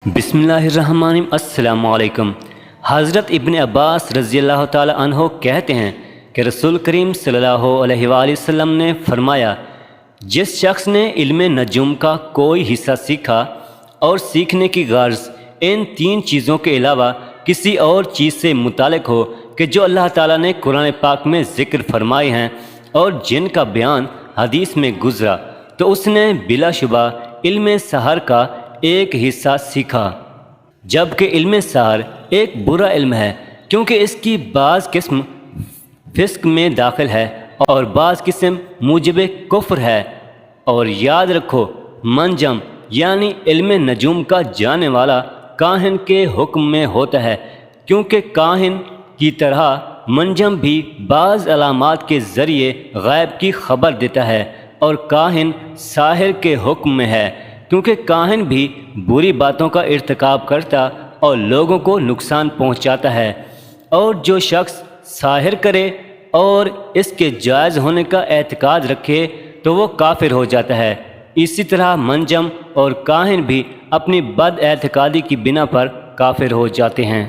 बिस्मिल्लाहिर्रहमानिर्रहीम। अस्सलाम वालेकुम। हज़रत इब्न अब्बास रज़ी अल्लाह ताला अन्हो कहते हैं कि रसूल करीम सल्लल्लाहु अलैहि वसल्लम ने फरमाया, जिस शख्स ने इल्म नजूम का कोई हिस्सा सीखा और सीखने की गर्ज इन तीन चीज़ों के अलावा किसी और चीज़ से मुतालिक हो कि जो अल्लाह ताला ने कुरान पाक में ज़िक्र फरमाए हैं और जिनका बयान हदीस में गुज़रा, तो उसने बिलाशुबा इल्म सहर का एक हिस्सा सीखा। जबकि इल्म सहर एक बुरा इल्म है, क्योंकि इसकी बाज़ किस्म फिस्क में दाखिल है और बाज़ किस्म मूजिब कुफ्र है। और याद रखो, मंजम यानी इल्म नजूम का जाने वाला काहिन के हुक्म में होता है, क्योंकि काहिन की तरह मंजम भी बाज़ अलामात के ज़रिए गैब की खबर देता है, और काहिन साहिर के हुक्म में है, क्योंकि काहिन भी बुरी बातों का इर्तिकाब करता और लोगों को नुकसान पहुंचाता है। और जो शख्स साहिर करे और इसके जायज़ होने का एतकाद रखे तो वो काफिर हो जाता है। इसी तरह मंजम और काहिन भी अपनी बद एतकादी की बिना पर काफिर हो जाते हैं।